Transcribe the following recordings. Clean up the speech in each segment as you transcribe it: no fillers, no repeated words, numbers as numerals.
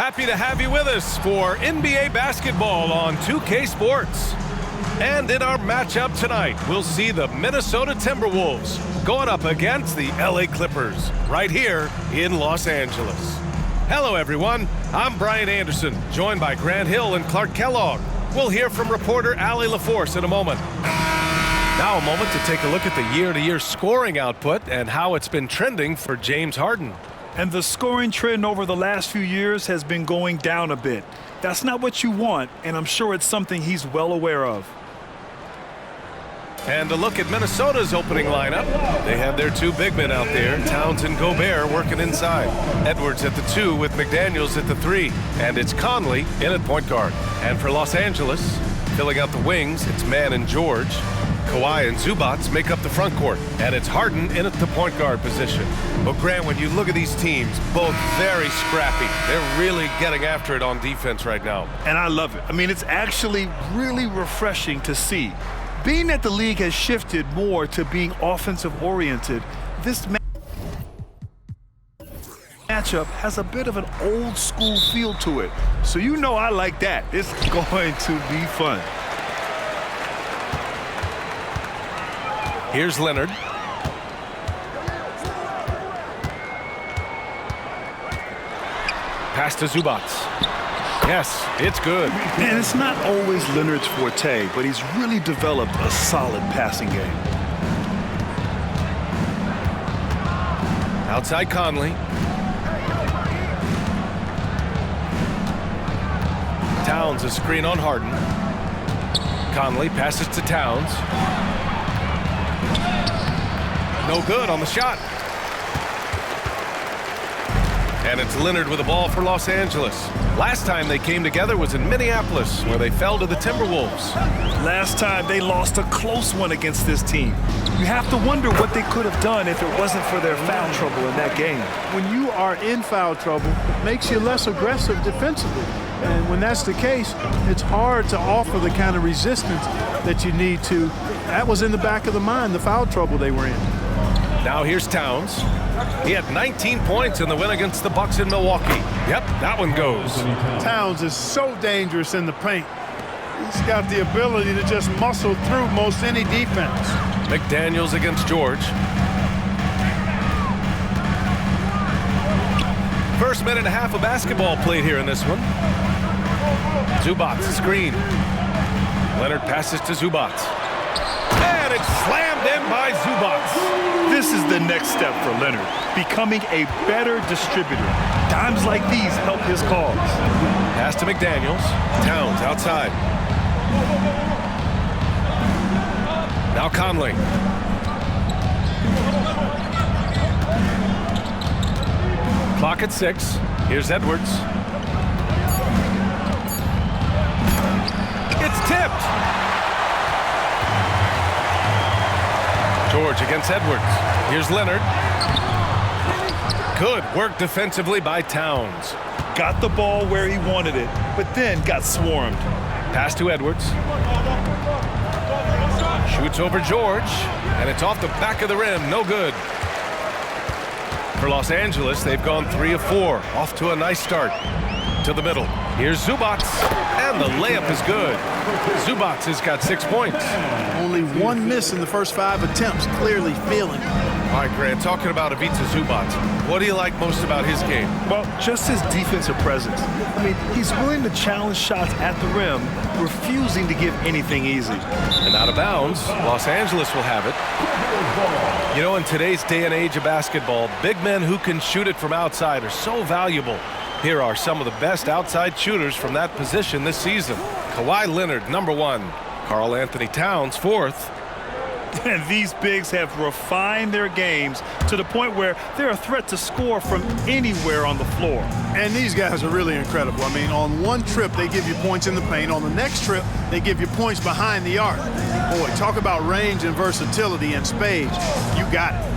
Happy to have you with us for NBA basketball on 2K Sports. And in our matchup tonight, we'll see the Minnesota Timberwolves going up against the LA Clippers right here in Los Angeles. Hello, everyone. I'm Brian Anderson, joined by Grant Hill and Clark Kellogg. We'll hear from reporter Allie LaForce in a moment. Now a moment to take a look at the year-to-year scoring output and how it's been trending for James Harden. And the scoring trend over the last few years has been going down a bit. That's not what you want, and I'm sure it's something he's well aware of. And a look at Minnesota's opening lineup. They have their two big men out there, Towns and Gobert, working inside. Edwards at the 2 with McDaniels at the 3. And it's Conley in at point guard. And for Los Angeles, filling out the wings, it's Mann and George. Kawhi and Zubac make up the front court. And it's Harden in at the point guard position. But Grant, when you look at these teams, both very scrappy. They're really getting after it on defense right now. And I love it. I mean, it's actually really refreshing to see. Being that the league has shifted more to being offensive-oriented, this matchup has a bit of an old-school feel to it. So you know I like that. It's going to be fun. Here's Leonard. Pass to Zubac. Yes, it's good. And it's not always Leonard's forte, but he's really developed a solid passing game. Outside Conley. Towns a screen on Harden. Conley passes to Towns. No good on the shot. And it's Leonard with the ball for Los Angeles. Last time they came together was in Minneapolis, where they fell to the Timberwolves. Last time they lost a close one against this team. You have to wonder what they could have done if it wasn't for their foul trouble in that game. When you are in foul trouble, it makes you less aggressive defensively. And when that's the case, it's hard to offer the kind of resistance that you need to. That was in the back of the mind, the foul trouble they were in. Now here's Towns. He had 19 points in the win against the Bucks in Milwaukee. Yep, that one goes. Towns is so dangerous in the paint. He's got the ability to just muscle through most any defense. McDaniels against George. First minute and a half of basketball played here in this one. Zubac screen. Leonard passes to Zubac. And it's slammed in by Zubac. This is the next step for Leonard, becoming a better distributor. Times like these help his cause. Pass to McDaniels. Towns outside. Now Conley. Clock at 6. Here's Edwards. It's tipped. George against Edwards. Here's Leonard. Good work defensively by Towns. Got the ball where he wanted it, but then got swarmed. Pass to Edwards. Shoots over George, and it's off the back of the rim. No good. For Los Angeles, they've gone 3 of 4. Off to a nice start. To the middle. Here's Zubac, and the layup is good. Zubac has got 6 points. Only one miss in the first 5 attempts, clearly feeling it. All right, Grant, talking about Ivica Zubac, what do you like most about his game? Well, just his defensive presence. I mean, he's willing to challenge shots at the rim, refusing to give anything easy. And out of bounds, Los Angeles will have it. You know, in today's day and age of basketball, big men who can shoot it from outside are so valuable. Here are some of the best outside shooters from that position this season. Kawhi Leonard, number 1. Karl Anthony Towns, 4th. And these bigs have refined their games to the point where they're a threat to score from anywhere on the floor. And these guys are really incredible. I mean, on one trip, they give you points in the paint. On the next trip, they give you points behind the arc. Boy, talk about range and versatility and spades. You got it.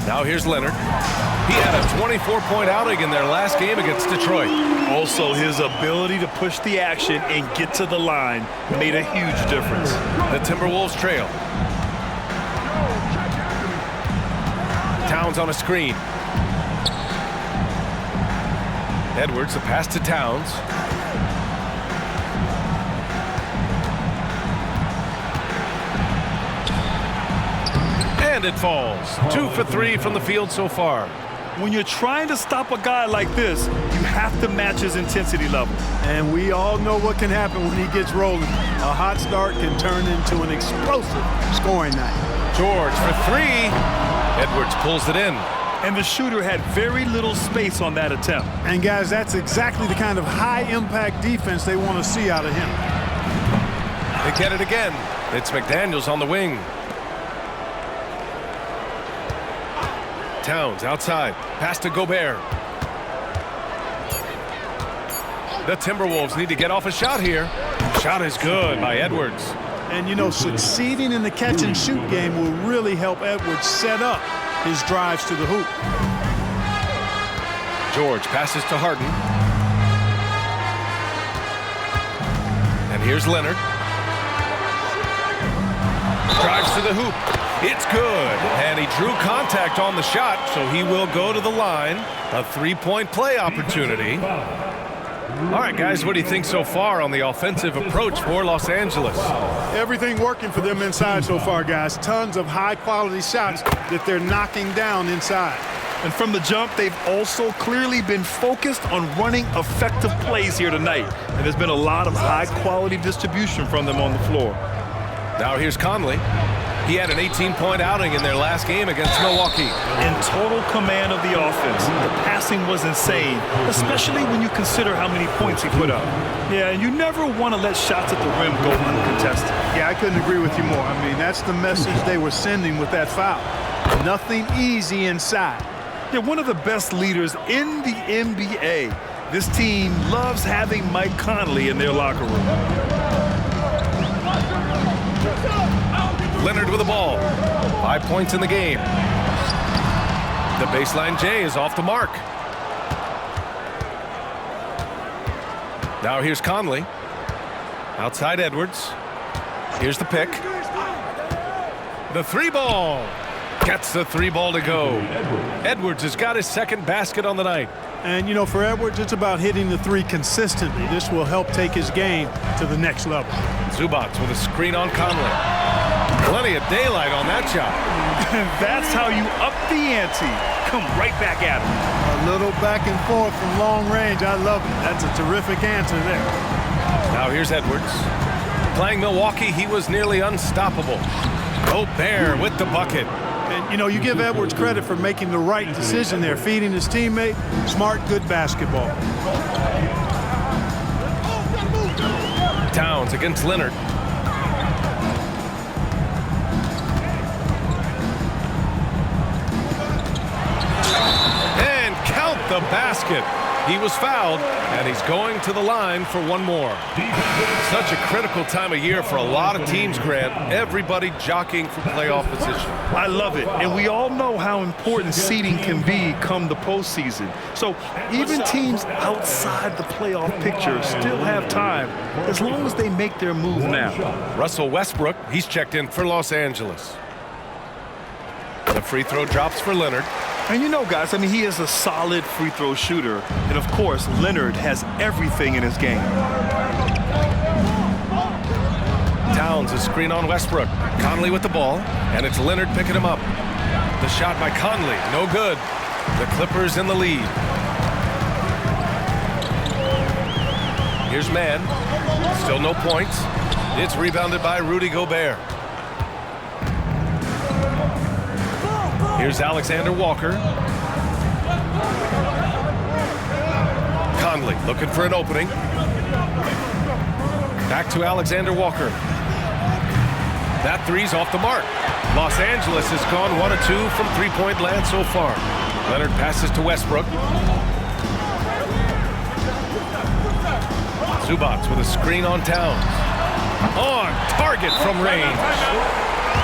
Now here's Leonard. He had a 24-point outing in their last game against Detroit. Also, his ability to push the action and get to the line made a huge difference. The Timberwolves trail. Towns on a screen. Edwards, the pass to Towns. And it falls. 2 for 3 from the field so far. When you're trying to stop a guy like this, you have to match his intensity level. And we all know what can happen when he gets rolling. A hot start can turn into an explosive scoring night. George for 3. Edwards pulls it in. And the shooter had very little space on that attempt. And guys, that's exactly the kind of high-impact defense they want to see out of him. They get it again. It's McDaniels on the wing. Towns outside. Pass to Gobert. The Timberwolves need to get off a shot here. Shot is good by Edwards. And, you know, succeeding in the catch-and-shoot game will really help Edwards set up his drives to the hoop. George passes to Harden. And here's Leonard. Drives to the hoop. It's good. And he drew contact on the shot, so he will go to the line. A three-point play opportunity. All right, guys, what do you think so far on the offensive approach for Los Angeles? Everything working for them inside so far, guys. Tons of high-quality shots that they're knocking down inside. And from the jump, they've also clearly been focused on running effective plays here tonight. And there's been a lot of high-quality distribution from them on the floor. Now here's Conley. He had an 18-point outing in their last game against Milwaukee. In total command of the offense. The passing was insane, especially when you consider how many points he put up. Yeah, and you never want to let shots at the rim go uncontested. Yeah, I couldn't agree with you more. I mean, that's the message they were sending with that foul. Nothing easy inside. Yeah, one of the best leaders in the NBA. This team loves having Mike Conley in their locker room. Leonard with the ball. 5 points in the game. The baseline J is off the mark. Now here's Conley. Outside Edwards. Here's the pick. The three ball. Gets the three ball to go. Edwards has got his second basket on the night. And, you know, for Edwards, it's about hitting the three consistently. This will help take his game to the next level. Zubac with a screen on Conley. Plenty of daylight on that shot. That's how you up the ante. Come right back at him. A little back and forth from long range. I love it. That's a terrific answer there. Now here's Edwards. Playing Milwaukee, he was nearly unstoppable. Gobert with the bucket. And, you know, you give Edwards credit for making the right decision there, feeding his teammate. Smart, good basketball. Towns against Leonard. And count the basket. He was fouled, and he's going to the line for one more. Such a critical time of year for a lot of teams, Grant. Everybody jockeying for playoff position. I love it, and we all know how important seeding can be come the postseason. So even teams outside the playoff picture still have time as long as they make their move now. Russell Westbrook, he's checked in for Los Angeles. The free throw drops for Leonard. And you know, guys, I mean, he is a solid free throw shooter. And, of course, Leonard has everything in his game. Towns, a screen on Westbrook. Conley with the ball, and it's Leonard picking him up. The shot by Conley, no good. The Clippers in the lead. Here's Mann. Still no points. It's rebounded by Rudy Gobert. Here's Alexander Walker. Conley looking for an opening. Back to Alexander Walker. That three's off the mark. Los Angeles has gone 1 of 2 from three-point land so far. Leonard passes to Westbrook. Zubac with a screen on Towns. On target from range.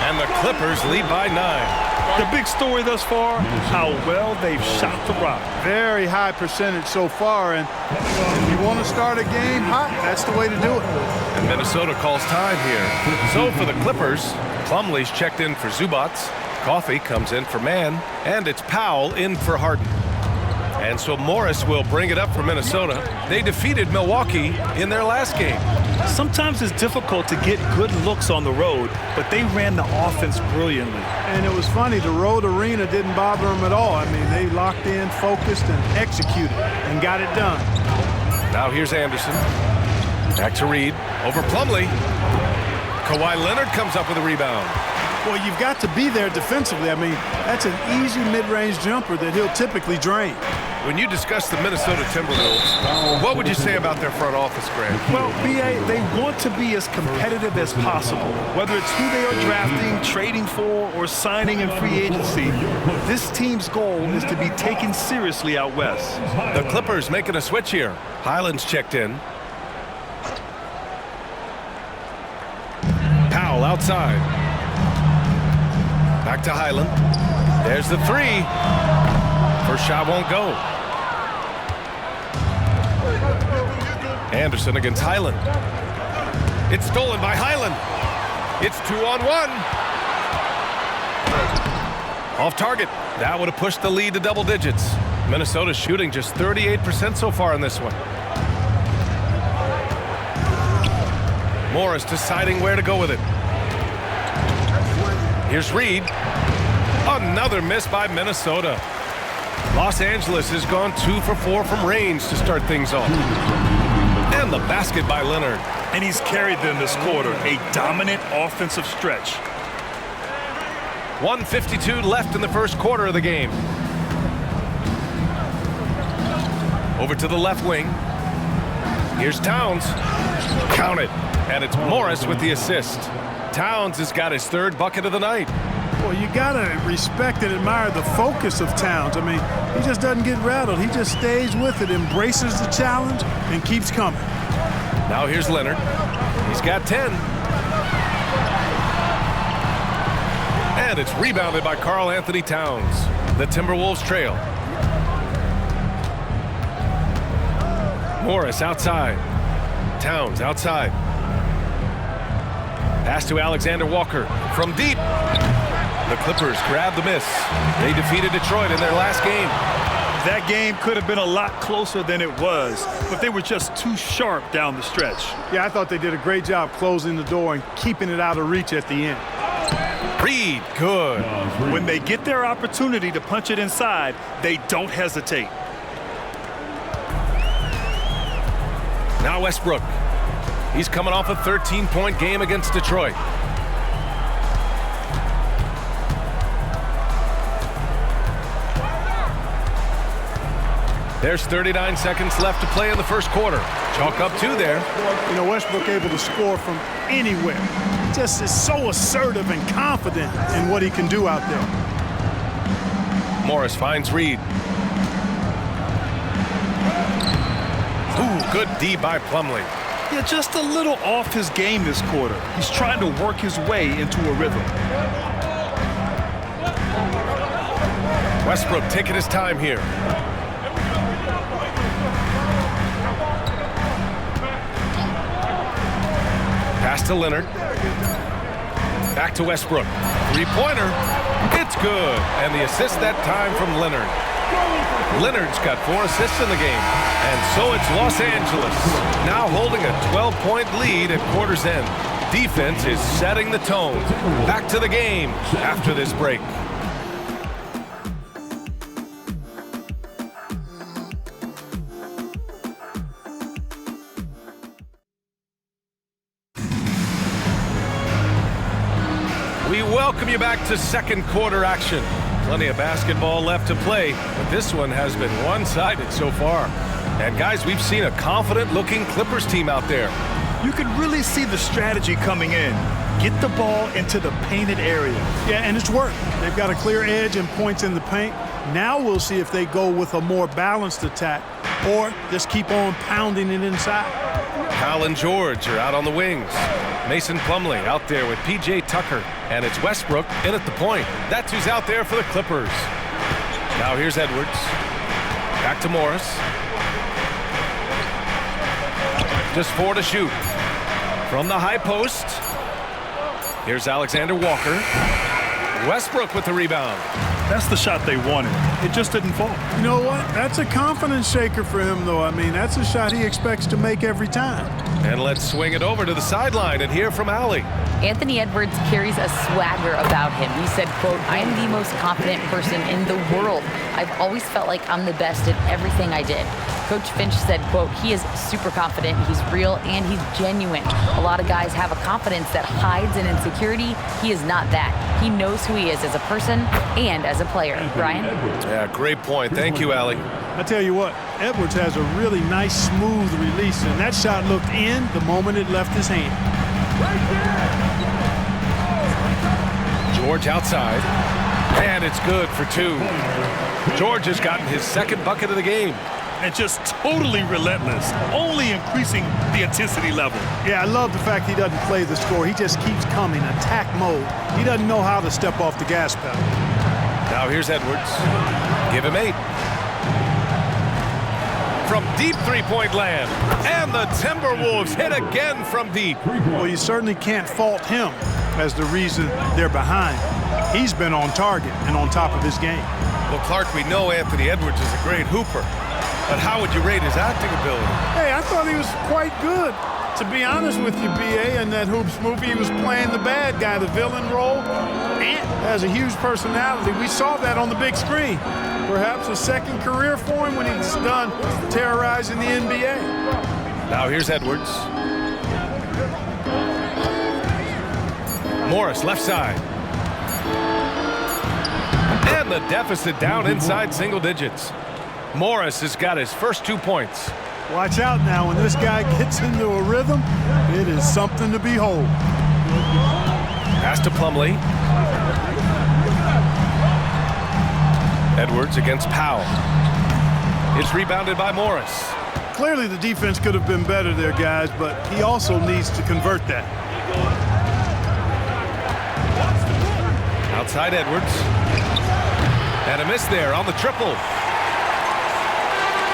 And the Clippers lead by 9. The big story thus far, how well they've shot the rock. Very high percentage so far, and if you want to start a game hot, that's the way to do it. And Minnesota calls time here. So for the Clippers, Plumlee's checked in for Zubac. Coffey comes in for Mann, and it's Powell in for Harden. And so Morris will bring it up for Minnesota. They defeated Milwaukee in their last game. Sometimes it's difficult to get good looks on the road, but they ran the offense brilliantly. And it was funny, the road arena didn't bother them at all. I mean, they locked in, focused, and executed, and got it done. Now here's Anderson. Back to Reed. Over Plumlee. Kawhi Leonard comes up with a rebound. Well, you've got to be there defensively. I mean, that's an easy mid-range jumper that he'll typically drain. When you discuss the Minnesota Timberwolves, what would you say about their front office, Grant? Well, B.A., they want to be as competitive as possible. Whether it's who they are drafting, trading for, or signing in free agency, this team's goal is to be taken seriously out west. The Clippers making a switch here. Highland's checked in. Powell outside. Back to Highland. There's the three. First shot won't go. Anderson against Highland. It's stolen by Highland. It's 2-on-1. Off target. That would have pushed the lead to double digits. Minnesota's shooting just 38% so far in this one. Morris deciding where to go with it. Here's Reed. Another miss by Minnesota. Los Angeles has gone 2 for 4 from range to start things off. And the basket by Leonard. And he's carried them this quarter, a dominant offensive stretch. 1:52 left in the first quarter of the game. Over to the left wing. Here's Towns. Count it. And it's Morris with the assist. Towns has got his third bucket of the night. Well, you got to respect and admire the focus of Towns. I mean, he just doesn't get rattled. He just stays with it, embraces the challenge, and keeps coming. Now here's Leonard. He's got 10. And it's rebounded by Karl Anthony Towns. The Timberwolves trail. Morris outside. Towns outside. Pass to Alexander Walker from deep. The Clippers grab the miss. They defeated Detroit in their last game. That game could have been a lot closer than it was, but they were just too sharp down the stretch. Yeah, I thought they did a great job closing the door and keeping it out of reach at the end. Reed, good. When they get their opportunity to punch it inside, they don't hesitate. Now Westbrook. He's coming off a 13-point game against Detroit. There's 39 seconds left to play in the first quarter. Chalk up 2 there. You know, Westbrook able to score from anywhere. Just is so assertive and confident in what he can do out there. Morris finds Reed. Ooh, good D by Plumlee. Yeah, just a little off his game this quarter. He's trying to work his way into a rhythm. Westbrook taking his time here. Pass to Leonard. Back to Westbrook. Three-pointer. It's good. And the assist that time from Leonard. Leonard's got 4 assists in the game. And so it's Los Angeles, now holding a 12-point lead at quarter's end. Defense is setting the tone. Back to the game after this break. We welcome you back to second quarter action. Plenty of basketball left to play, but this one has been one-sided so far. And guys, we've seen a confident-looking Clippers team out there. You can really see the strategy coming in. Get the ball into the painted area. Yeah, and it's worked. They've got a clear edge and points in the paint. Now we'll see if they go with a more balanced attack or just keep on pounding it inside. Kyle and George are out on the wings. Mason Plumlee out there with P.J. Tucker. And it's Westbrook in at the point. That's who's out there for the Clippers. Now here's Edwards. Back to Morris. Just 4 to shoot. From the high post. Here's Alexander Walker. Westbrook with the rebound. That's the shot they wanted. it just didn't fall. You know what? That's a confidence shaker for him, though. I mean, that's a shot he expects to make every time. And let's swing it over to the sideline and hear from Allie. Anthony Edwards carries a swagger about him. He said, quote, "I am the most confident person in the world. I've always felt like I'm the best at everything I did." Coach Finch said, quote, "He is super confident, he's real, and he's genuine. A lot of guys have a confidence that hides in insecurity. He is not that. He knows who he is as a person and as a player." Brian? Yeah, great point. Thank you, Allie. I tell you what, Edwards has a really nice, smooth release, and that shot looked in the moment it left his hand. George outside, and it's good for two. George has gotten his second bucket of the game. And just totally relentless, only increasing the intensity level. Yeah, I love the fact he doesn't play the score. He just keeps coming, attack mode. He doesn't know how to step off the gas pedal. Now here's Edwards. Give him 8. From deep three-point land. And the Timberwolves hit again from deep. Well, you certainly can't fault him as the reason they're behind. He's been on target and on top of his game. Well, Clark, we know Anthony Edwards is a great hooper. But how would you rate his acting ability? Hey, I thought he was quite good. To be honest with you, B.A., in that Hoops movie, he was playing the bad guy, the villain role. And has a huge personality. We saw that on the big screen. Perhaps a second career for him when he's done terrorizing the NBA. Now here's Edwards. Morris, left side. And the deficit down inside single digits. Morris has got his first 2 points. Watch out now. When this guy gets into a rhythm, it is something to behold. Pass to Plumlee. Edwards against Powell. It's rebounded by Morris. Clearly the defense could have been better there, guys, but he also needs to convert that. Outside Edwards. And a miss there on the triple.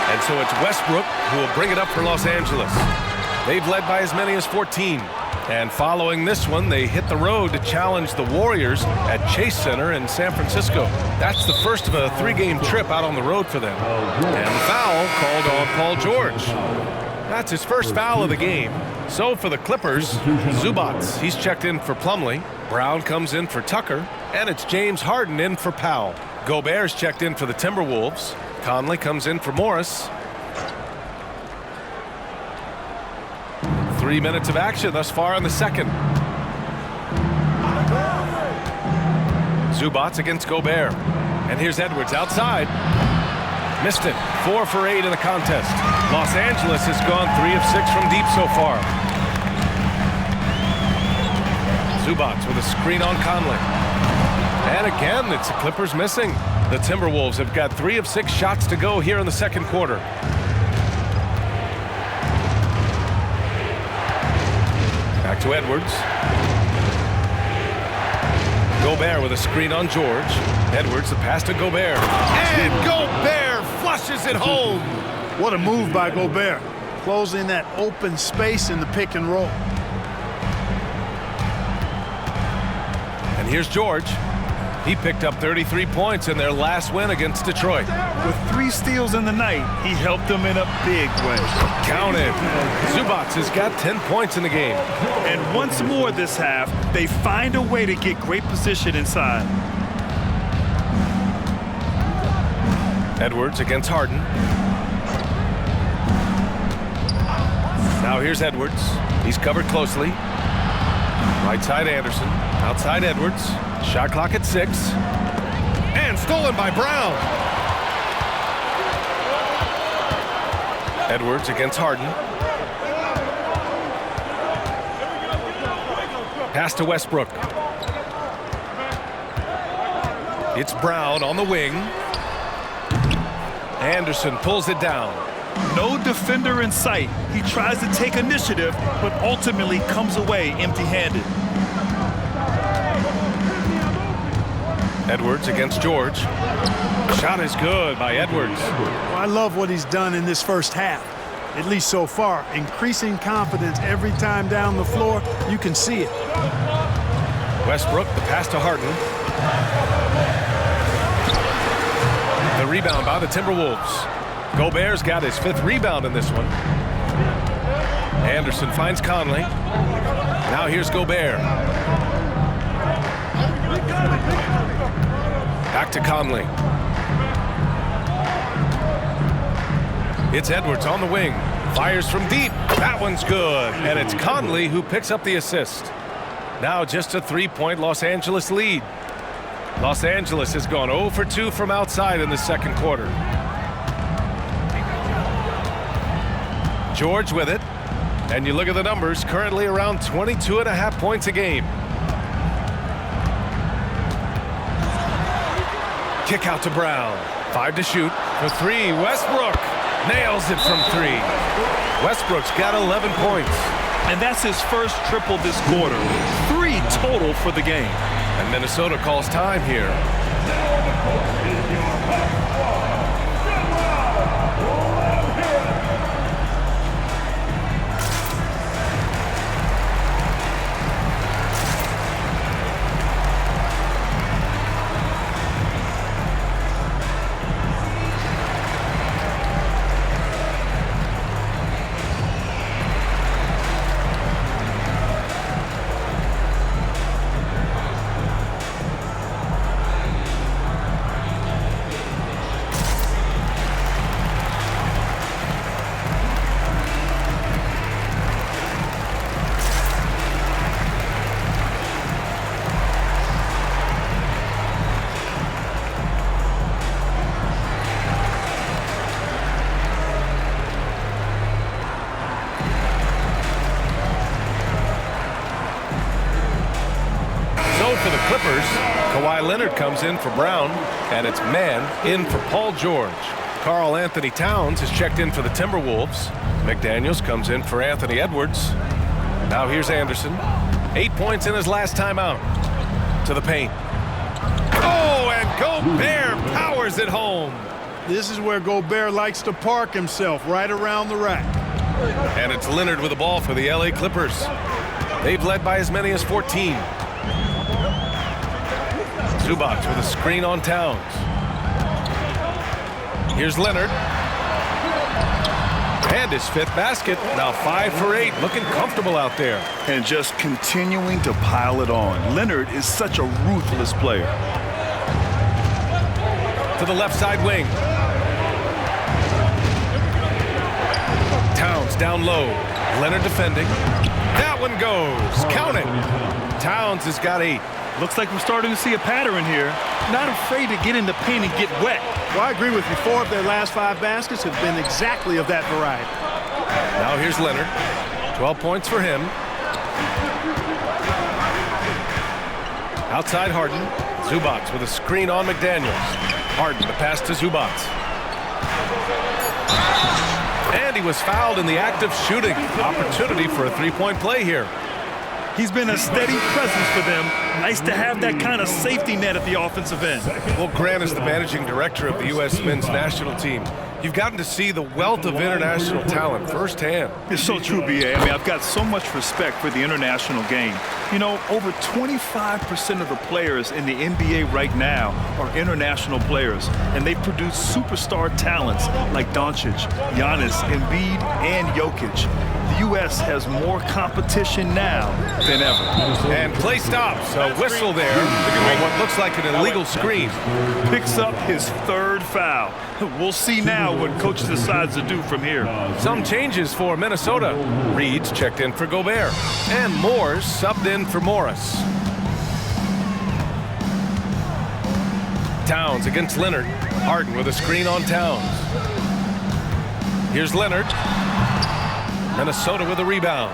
And so it's Westbrook who will bring it up for Los Angeles. They've led by as many as 14. And following this one, they hit the road to challenge the Warriors at Chase Center in San Francisco. That's the first of a 3-game trip out on the road for them. And foul called on Paul George. That's his first foul of the game. So for the Clippers, Zubac, he's checked in for Plumlee. Brown comes in for Tucker. And it's James Harden in for Powell. Gobert's checked in for the Timberwolves. Conley comes in for Morris. 3 minutes of action thus far in the second. Zubac against Gobert. And here's Edwards outside. Missed it. 4 for 8 in the contest. Los Angeles has gone 3 of 6 from deep so far. Zubac with a screen on Conley. And again, it's the Clippers missing. The Timberwolves have got 3 of 6 shots to go here in the second quarter. Back to Edwards. Gobert with a screen on George. Edwards, the pass to Gobert. And Gobert flushes it home. What a move by Gobert. Closing that open space in the pick and roll. And here's George. He picked up 33 points in their last win against Detroit. With 3 steals in the night, he helped them in a big way. Count it. Zubac has got 10 points in the game. And once more this half, they find a way to get great position inside. Edwards against Harden. Now here's Edwards. He's covered closely. Right side Anderson. Outside Edwards. Shot clock at 6. And stolen by Brown. Edwards against Harden. Pass to Westbrook. It's Brown on the wing. Anderson pulls it down. No defender in sight. He tries to take initiative, but ultimately comes away empty-handed. Edwards against George. Shot is good by Edwards. Well, I love what he's done in this first half, at least so far. Increasing confidence every time down the floor. You can see it. Westbrook, the pass to Harden. rebound by the Timberwolves. Gobert's got his 5th rebound in this one. Anderson finds Conley. Now here's Gobert. Back to Conley. It's Edwards on the wing. Fires from deep. That one's good. And it's Conley who picks up the assist. Now just a 3-point Los Angeles lead. Los Angeles has gone 0 for 2 from outside in the second quarter. George with it. And you look at the numbers, currently around 22.5 points a game. Kick out to Brown. 5 to shoot. For 3, Westbrook nails it from 3. Westbrook's got 11 points. And that's his first triple this quarter. 3 total for the game. And Minnesota calls time here. For the Clippers, Kawhi Leonard comes in for Brown, and it's man in for Paul George. Karl Anthony Towns has checked in for the Timberwolves. McDaniels comes in for Anthony Edwards. Now here's Anderson. 8 points in his last time out. To the paint. Oh, and Gobert powers it home. This is where Gobert likes to park himself, right around the rack. And it's Leonard with the ball for the LA Clippers. They've led by as many as 14. Zubac with a screen on Towns. Here's Leonard. And his 5th basket. Now 5 for 8. Looking comfortable out there. And just continuing to pile it on. Leonard is such a ruthless player. To the left side wing. Towns down low. Leonard defending. That one goes. Count it. Towns has got 8. Looks like we're starting to see a pattern here. Not afraid to get in the paint and get wet. Well, I agree with you. 4 of their last 5 baskets have been exactly of that variety. Now here's Leonard. 12 points for him. Outside Harden. Zubac with a screen on McDaniels. Harden the pass to Zubac. And he was fouled in the act of shooting. Opportunity for a 3-point play here. He's been a steady presence for them. Nice to have that kind of safety net at the offensive end. Well, Grant is the managing director of the U.S. men's national team. You've gotten to see the wealth of international talent firsthand. It's so true, B.A. I mean, I've got so much respect for the international game. You know, over 25% of the players in the NBA right now are international players, and they produce superstar talents like Doncic, Giannis, Embiid, and Jokic. The U.S. has more competition now than ever. And play stops. A whistle there on what looks like an illegal screen. Picks up his 3rd foul. We'll see now what coach decides to do from here. Some changes for Minnesota. Reed's checked in for Gobert. And Moore's subbed in for Morris. Towns against Leonard. Harden with a screen on Towns. Here's Leonard. Minnesota with a rebound.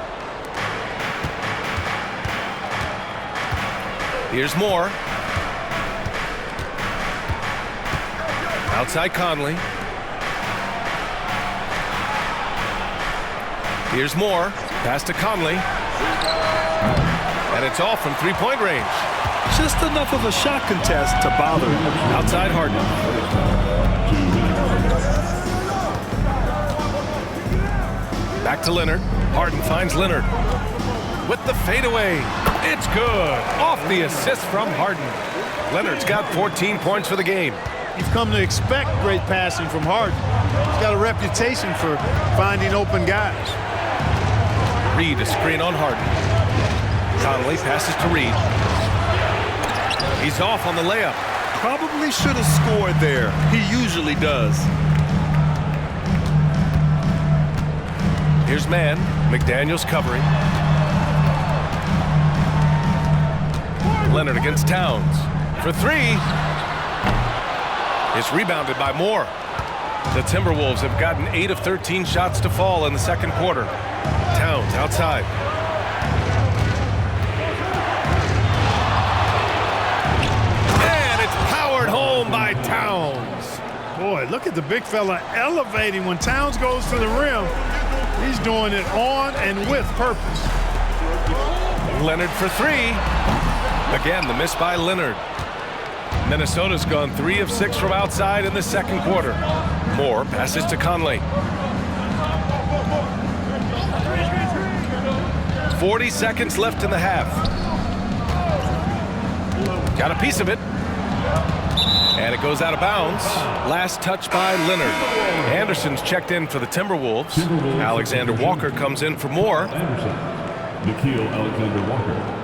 Here's Moore. Outside Conley. Here's Moore. Pass to Conley. And it's off from 3-point range. Just enough of a shot contest to bother him. Outside Harden. Back to Leonard. Harden finds Leonard. With the fadeaway. It's good. Off the assist from Harden. Leonard's got 14 points for the game. You've come to expect great passing from Harden. He's got a reputation for finding open guys. Reed, a screen on Harden. Conley passes to Reed. He's off on the layup. Probably should have scored there. He usually does. Here's man. McDaniels covering. Leonard against Towns. For three. It's rebounded by Moore. The Timberwolves have gotten 8 of 13 shots to fall in the second quarter. Towns outside. And it's powered home by Towns. Boy, look at the big fella elevating when Towns goes to the rim. He's doing it on and with purpose. Leonard for three. Again, the miss by Leonard. Minnesota's gone 3 of 6 from outside in the second quarter. Moore passes to Conley. 40 seconds left in the half. Got a piece of it. And it goes out of bounds. Last touch by Leonard. Anderson's checked in for the Timberwolves. Alexander Walker comes in for Moore. Nickeil Alexander-Walker.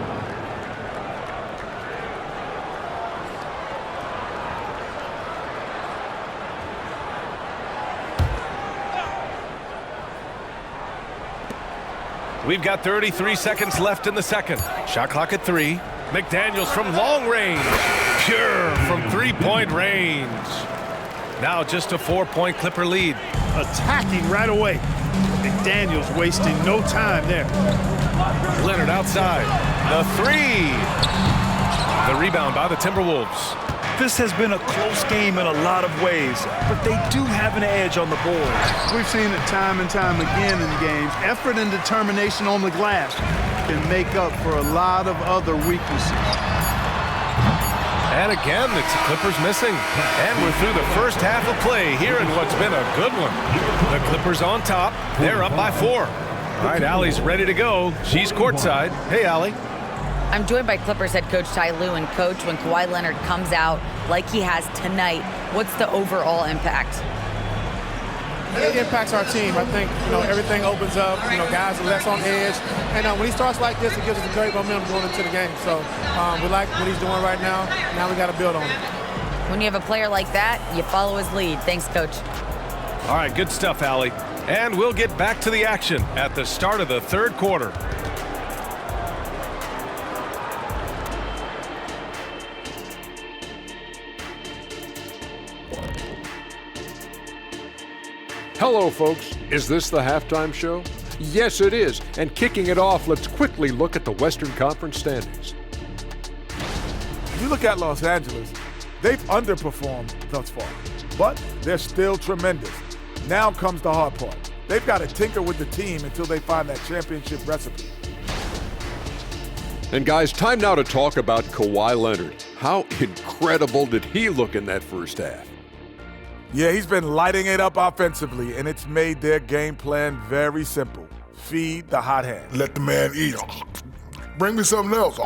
We've got 33 seconds left in the second. Shot clock at 3. McDaniels from long range. Pure from three-point range. Now just a 4-point Clipper lead. Attacking right away. McDaniels wasting no time there. Leonard outside. The three. The rebound by the Timberwolves. This has been a close game in a lot of ways, but they do have an edge on the boards. We've seen it time and time again in games. Effort and determination on the glass can make up for a lot of other weaknesses. And again, it's the Clippers missing. And we're through the first half of play here in what's been a good one. The Clippers on top. They're up by 4. All right, Allie's ready to go. She's courtside. Hey, Allie. I'm joined by Clippers head coach Ty Lue. And coach, when Kawhi Leonard comes out like he has tonight, what's the overall impact? It impacts our team. I think, everything opens up. Guys are less on edge. And when he starts like this, it gives us a great momentum going into the game. So we like what he's doing right now. Now we got to build on it. When you have a player like that, you follow his lead. Thanks, coach. All right, good stuff, Allie. And we'll get back to the action at the start of the third quarter. Hello, folks. Is this the halftime show? Yes, it is. And kicking it off, let's quickly look at the Western Conference standings. If you look at Los Angeles, they've underperformed thus far, but they're still tremendous. Now comes the hard part. They've got to tinker with the team until they find that championship recipe. And guys, time now to talk about Kawhi Leonard. How incredible did he look in that first half? Yeah, he's been lighting it up offensively, and it's made their game plan very simple. Feed the hot hand. Let the man eat. Bring me something else.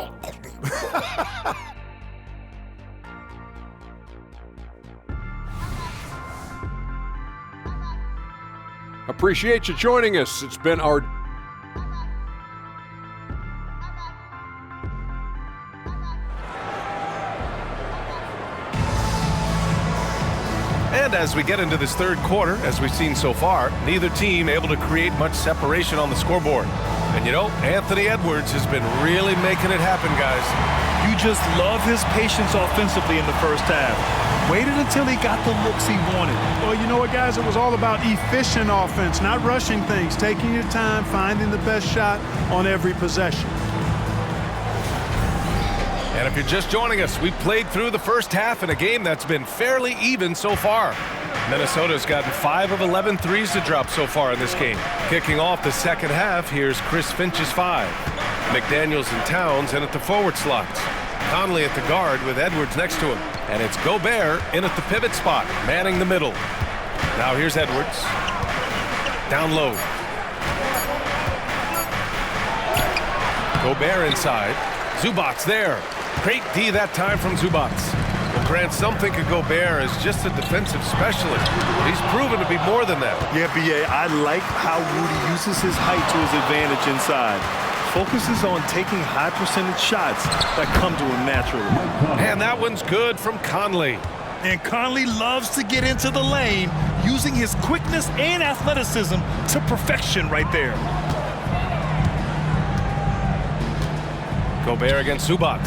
Appreciate you joining us. It's been our And as we get into this third quarter, as we've seen so far, neither team able to create much separation on the scoreboard. And Anthony Edwards has been really making it happen, guys. You just love his patience offensively in the first half. Waited until he got the looks he wanted. Well, you know what, guys? It was all about efficient offense, not rushing things, taking your time, finding the best shot on every possession. And if you're just joining us, we played through the first half in a game that's been fairly even so far. Minnesota's gotten 5 of 11 threes to drop so far in this game. Kicking off the second half, here's Chris Finch's 5. McDaniels and Towns in at the forward slots. Conley at the guard with Edwards next to him. And it's Gobert in at the pivot spot, manning the middle. Now here's Edwards. Down low. Gobert inside. Zubac's there. Great D that time from Zubac's. Grant, some think of Gobert as just a defensive specialist. He's proven to be more than that. Yeah, B.A., I like how Rudy uses his height to his advantage inside. Focuses on taking high percentage shots that come to him naturally. And that one's good from Conley. And Conley loves to get into the lane, using his quickness and athleticism to perfection right there. Gobert against Zubac.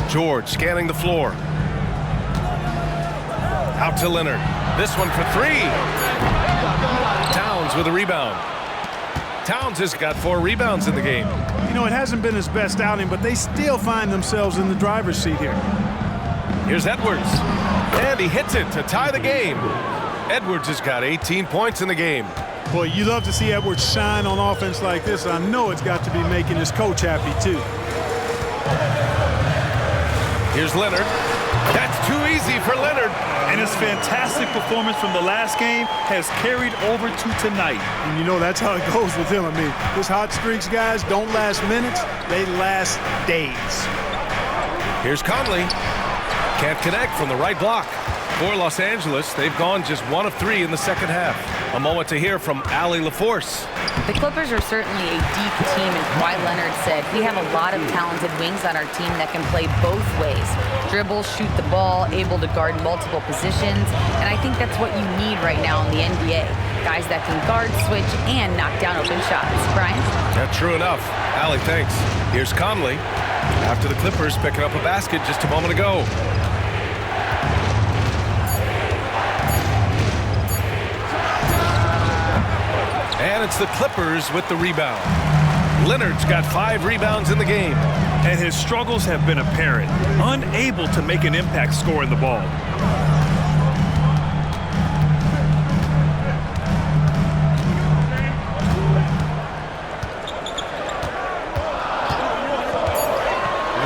George scanning the floor. Out to Leonard. This one for three. Towns with a rebound. Towns has got 4 rebounds in the game. You know, it hasn't been his best outing, but they still find themselves in the driver's seat here. Here's Edwards. And he hits it to tie the game. Edwards has got 18 points in the game. Boy, you love to see Edwards shine on offense like this. I know it's got to be making his coach happy, too. Here's Leonard. That's too easy for Leonard. And his fantastic performance from the last game has carried over to tonight. And you know, that's how it goes with him. I mean, his hot streaks, guys, don't last minutes. They last days. Here's Conley. Can't connect from the right block. For Los Angeles, they've gone just 1 of 3 in the second half. A moment to hear from Allie LaForce. The Clippers are certainly a deep team, and Kawhi Leonard said, we have a lot of talented wings on our team that can play both ways. Dribble, shoot the ball, able to guard multiple positions, and I think that's what you need right now in the NBA. Guys that can guard, switch, and knock down open shots. Brian? That's true enough. Allie, thanks. Here's Conley. After the Clippers picking up a basket just a moment ago. And it's the Clippers with the rebound. Leonard's got 5 rebounds in the game. And his struggles have been apparent. Unable to make an impact scoring the ball.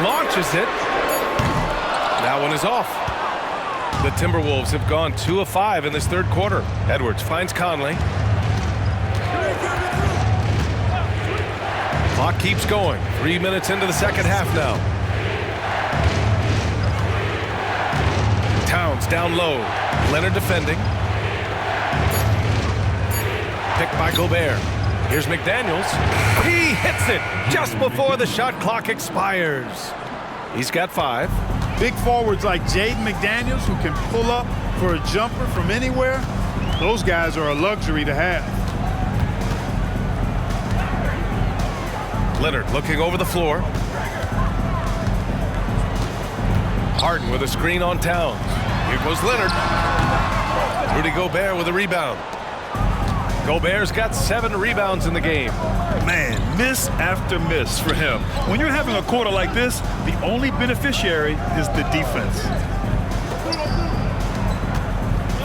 Launches it. That one is off. The Timberwolves have gone 2 of 5 in this third quarter. Edwards finds Conley. Clock keeps going. 3 minutes into the second half now. Towns down low. Leonard defending. Picked by Gobert. Here's McDaniels. He hits it just before the shot clock expires. He's got 5. Big forwards like Jaden McDaniels, who can pull up for a jumper from anywhere, those guys are a luxury to have. Leonard looking over the floor. Harden with a screen on Towns. Here goes Leonard. Rudy Gobert with a rebound. Gobert's got 7 rebounds in the game. Man, miss after miss for him. When you're having a quarter like this, the only beneficiary is the defense.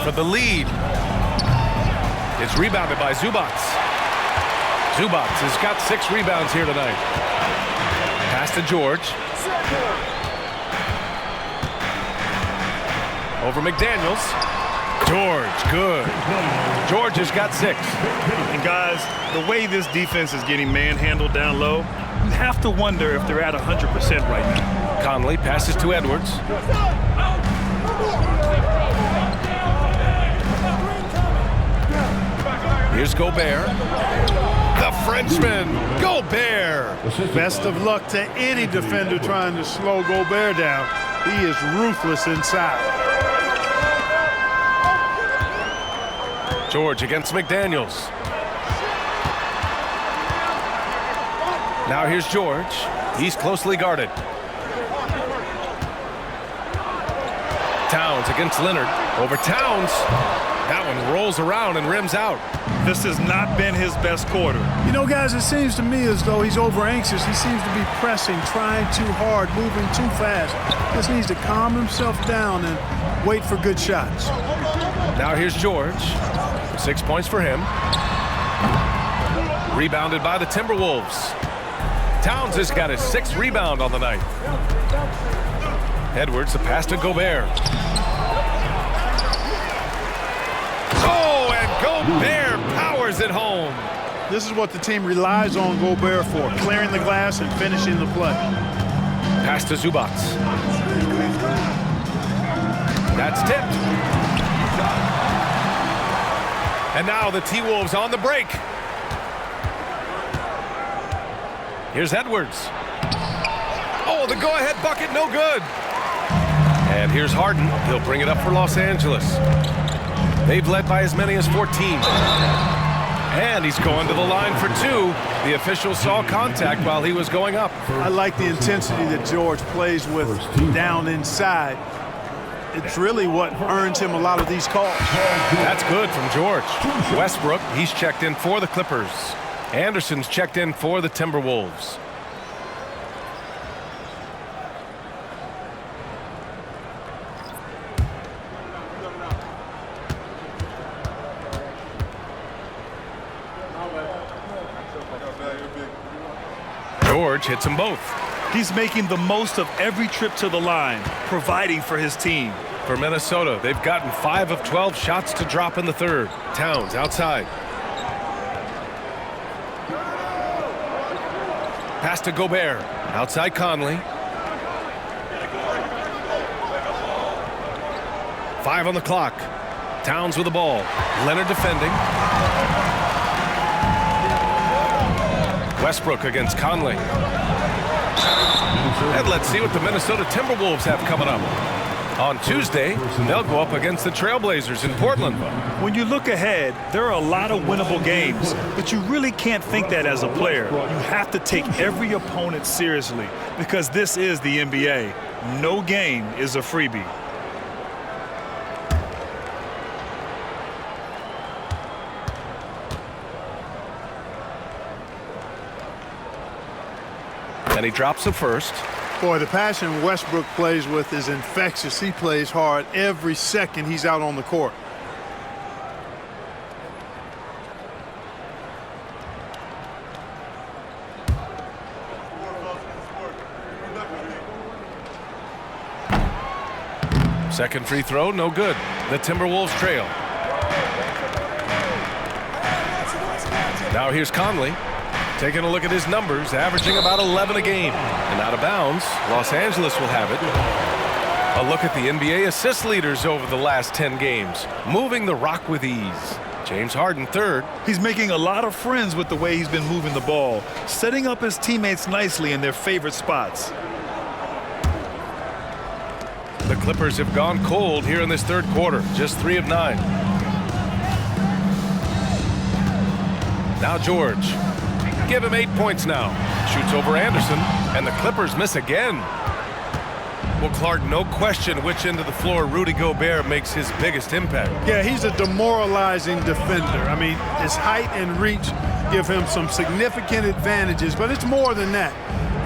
For the lead. It's rebounded by Zubac. Zubac has got 6 rebounds here tonight. Pass to George. Over McDaniels. George, good. George has got 6. And guys, the way this defense is getting manhandled down low, you have to wonder if they're at 100% right now. Conley passes to Edwards. Here's Gobert. The Frenchman, Gobert. Best of luck to any defender trying to slow Gobert down. He is ruthless inside. George against McDaniels. Now here's George. He's closely guarded. Towns against Leonard. Over Towns. That one rolls around and rims out. This has not been his best quarter. You know, guys, it seems to me as though he's over anxious. He seems to be pressing, trying too hard, moving too fast. Just needs to calm himself down and wait for good shots. Now here's George. 6 points for him. Rebounded by the Timberwolves. Towns has got his 6th rebound on the night. Edwards, the pass to Gobert. Oh, and Gobert powers it home. This is what the team relies on Gobert for, clearing the glass and finishing the play. Pass to Zubac. That's tipped. And now the T-Wolves on the break. Here's Edwards. Oh, the go-ahead bucket, no good. And here's Harden. He'll bring it up for Los Angeles. They've led by as many as 14. And he's going to the line for two. The official saw contact while he was going up. I like the intensity that George plays with down inside. It's really what earns him a lot of these calls. That's good from George. Westbrook, he's checked in for the Clippers. Anderson's checked in for the Timberwolves. George hits them both. He's making the most of every trip to the line, providing for his team. For Minnesota, they've gotten 5 of 12 shots to drop in the third. Towns outside. Pass to Gobert. Outside Conley. 5 on the clock. Towns with the ball. Leonard defending. Westbrook against Conley. And let's see what the Minnesota Timberwolves have coming up. On Tuesday, they'll go up against the Trailblazers in Portland. When you look ahead, there are a lot of winnable games, but you really can't think that as a player. You have to take every opponent seriously because this is the NBA. No game is a freebie. And he drops the first. Boy, the passion Westbrook plays with is infectious. He plays hard every second he's out on the court. Second free throw, no good. The Timberwolves trail. Now here's Conley. Taking a look at his numbers, averaging about 11 a game. And out of bounds, Los Angeles will have it. A look at the NBA assist leaders over the last 10 games. Moving the rock with ease. James Harden third. He's making a lot of friends with the way he's been moving the ball, setting up his teammates nicely in their favorite spots. The Clippers have gone cold here in this third quarter, just 3 of 9. Now George. Give him 8 points now. Shoots over Anderson, and the Clippers miss again. Well, Clark, no question which end of the floor Rudy Gobert makes his biggest impact. Yeah, he's a demoralizing defender. I mean, his height and reach give him some significant advantages, but it's more than that.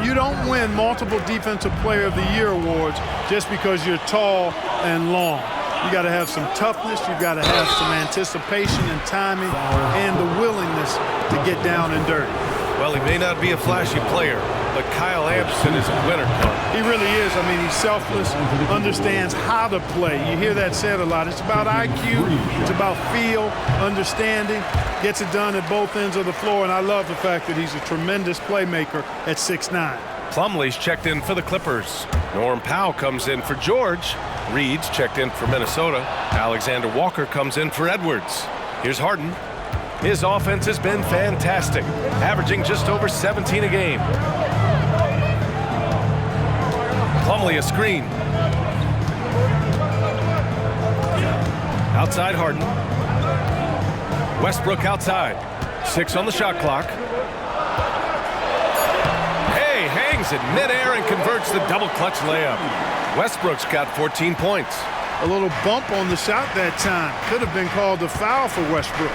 You don't win multiple Defensive Player of the Year awards just because you're tall and long. You got to have some toughness, you got to have some anticipation and timing and the willingness to get down and dirty. Well, he may not be a flashy player, but Kyle Anderson is a winner, Clark. He really is. I mean, he's selfless, understands how to play. You hear that said a lot. It's about IQ, it's about feel, understanding, gets it done at both ends of the floor, and I love the fact that he's a tremendous playmaker at 6'9". Plumlee's checked in for the Clippers. Norm Powell comes in for George. Reed's checked in for Minnesota. Alexander Walker comes in for Edwards. Here's Harden. His offense has been fantastic, averaging just over 17 a game. Plumlee a screen. Outside Harden. Westbrook outside. 6 on the shot clock. Hey, hangs in midair and converts the double clutch layup. Westbrook's got 14 points. A little bump on the shot that time. Could have been called a foul for Westbrook.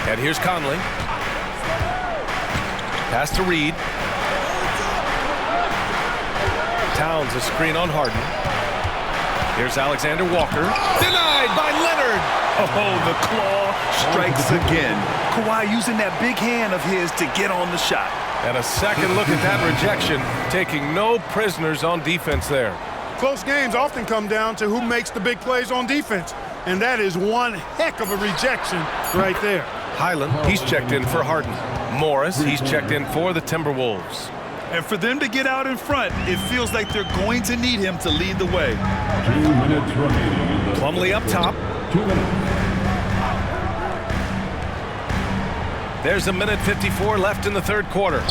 And here's Conley. Pass to Reed. Towns a screen on Harden. Here's Alexander Walker. Denied by Leonard. Oh, the claw strikes again. Kawhi using that big hand of his to get on the shot. And a second look at that rejection, taking no prisoners on defense there. Close games often come down to who makes the big plays on defense. And that is one heck of a rejection right there. Highland, he's checked in for Harden. Morris, he's checked in for the Timberwolves. And for them to get out in front, it feels like they're going to need him to lead the way. 2 minutes remaining. Plumlee up top. 2 minutes. There's 1:54 left in the third quarter.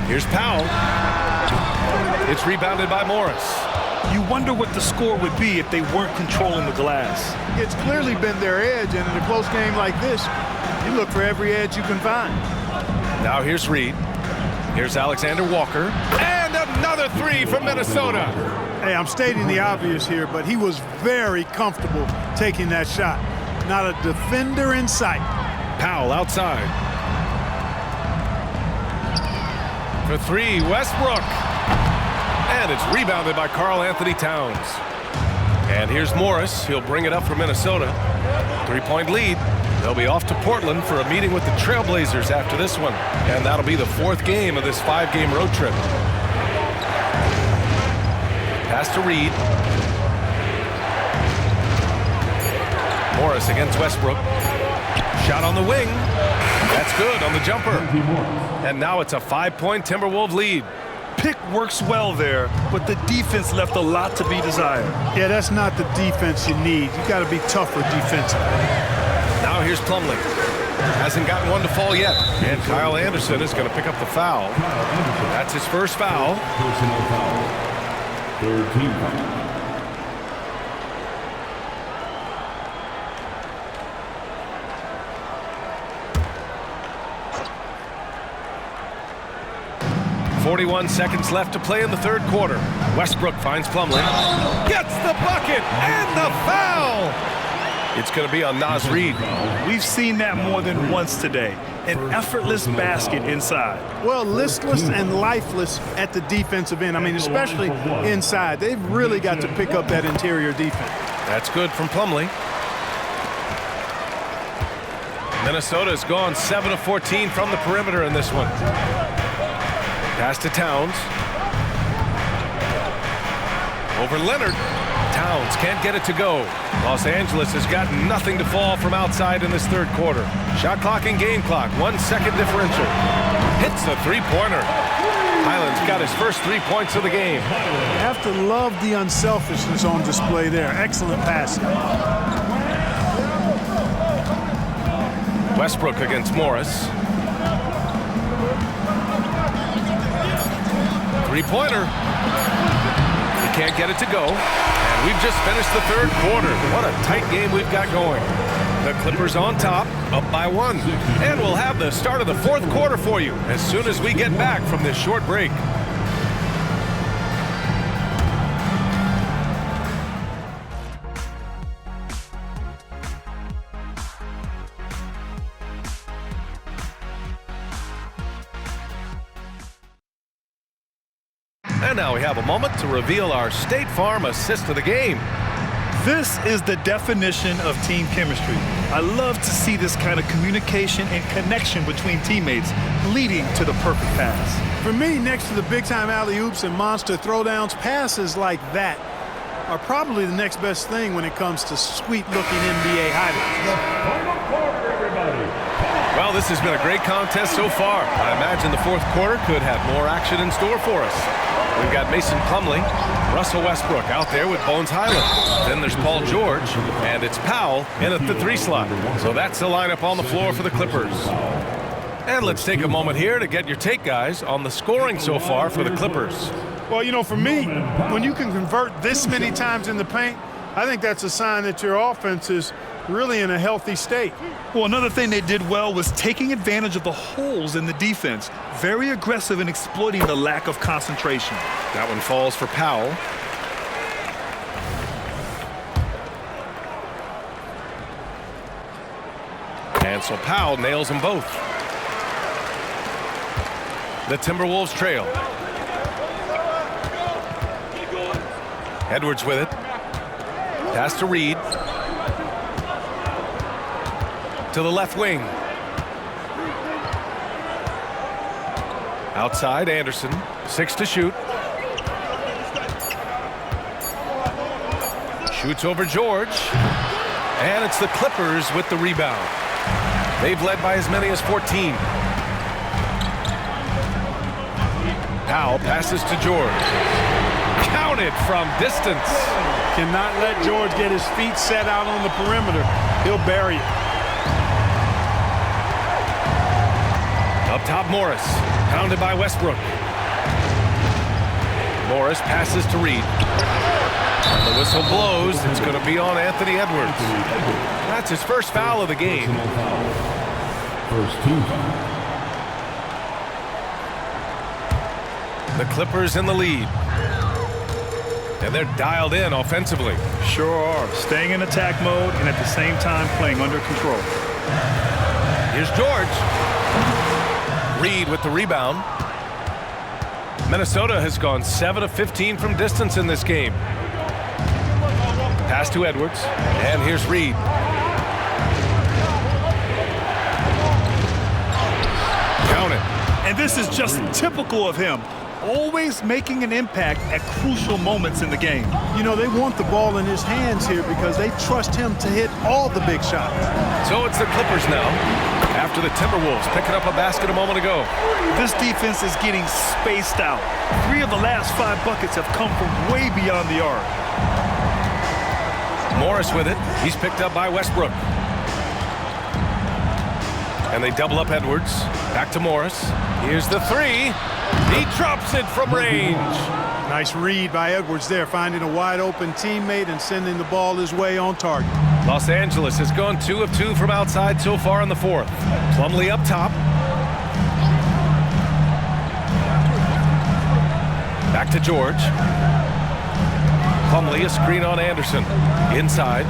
Here's Powell. It's rebounded by Morris. You wonder what the score would be if they weren't controlling the glass. It's clearly been their edge, and in a close game like this, you look for every edge you can find. Now here's Reed. Here's Alexander Walker. And another three from Minnesota. Hey, I'm stating the obvious here, but he was very comfortable taking that shot. Not a defender in sight. Powell outside. For three, Westbrook. And it's rebounded by Karl Anthony Towns. And here's Morris. He'll bring it up for Minnesota. 3-point lead. They'll be off to Portland for a meeting with the Trailblazers after this one. And that'll be the fourth game of this 5-game road trip. Pass to Reed. Morris against Westbrook. Shot on the wing. That's good on the jumper. And now it's a 5-point Timberwolves lead. Pick works well there, but the defense left a lot to be desired. Yeah, that's not the defense you need. You got to be tougher defensively. Now here's Plumlee. Hasn't gotten one to fall yet. And Kyle Anderson is going to pick up the foul. That's his first foul. Personal foul. Third team foul. .41 seconds left to play in the third quarter. Westbrook finds Plumlee. Gets the bucket and the foul. It's going to be on Naz Reid. We've seen that more than once today. An effortless basket inside. Well, listless and lifeless at the defensive end. I mean, especially inside. They've really got to pick up that interior defense. That's good from Plumlee. Minnesota's gone 7 of 14 from the perimeter in this one. Pass to Towns. Over Leonard. Towns can't get it to go. Los Angeles has got nothing to fall from outside in this third quarter. Shot clock and game clock, 1 second differential. Hits the three-pointer. Highland's got his first 3 points of the game. You have to love the unselfishness on display there. Excellent passing. Westbrook against Morris. Three-pointer. He can't get it to go. And we've just finished the third quarter. What a tight game we've got going. The Clippers on top, up by 1. And we'll have the start of the fourth quarter for you as soon as we get back from this short break. And now we have a moment to reveal our State Farm assist of the game. This is the definition of team chemistry. I love to see this kind of communication and connection between teammates leading to the perfect pass. For me, next to the big-time alley-oops and monster throwdowns, passes like that are probably the next best thing when it comes to sweet-looking NBA highlights. Well, this has been a great contest so far. I imagine the fourth quarter could have more action in store for us. We've got Mason Plumlee, Russell Westbrook out there with Bones Highland. Then there's Paul George, and it's Powell in at the 3 slot. So that's the lineup on the floor for the Clippers. And let's take a moment here to get your take, guys, on the scoring so far for the Clippers. Well, you know, for me, when you can convert this many times in the paint, I think that's a sign that your offense is really in a healthy state. Well, another thing they did well was taking advantage of the holes in the defense. Very aggressive in exploiting the lack of concentration. That one falls for Powell. And so Powell nails them both. The Timberwolves trail. Edwards with it. Pass to Reed. To the left wing. Outside, Anderson. 6 to shoot. Shoots over George. And it's the Clippers with the rebound. They've led by as many as 14. Powell passes to George. Counted from distance. Cannot let George get his feet set out on the perimeter. He'll bury it. Up top, Morris. Pounded by Westbrook. Morris passes to Reed. And the whistle blows. It's going to be on Anthony Edwards. That's his first foul of the game. First team foul. The Clippers in the lead. And they're dialed in offensively. Sure are. Staying in attack mode and at the same time playing under control. Here's George. Reed with the rebound. Minnesota has gone 7 of 15 from distance in this game. Pass to Edwards. And here's Reed. Count it. And this is just typical of him. Always making an impact at crucial moments in the game. You know, they want the ball in his hands here because they trust him to hit all the big shots. So it's the Clippers now, after the Timberwolves picking up a basket a moment ago. This defense is getting spaced out. 3 of the last 5 buckets have come from way beyond the arc. Morris with it. He's picked up by Westbrook. And they double up Edwards. Back to Morris. Here's the 3. He drops it from range. Nice read by Edwards there, finding a wide open teammate and sending the ball his way on target. Los Angeles has gone 2 of 2 from outside so far in the 4th. Plumlee up top. Back to George. Plumlee, a screen on Anderson. Inside.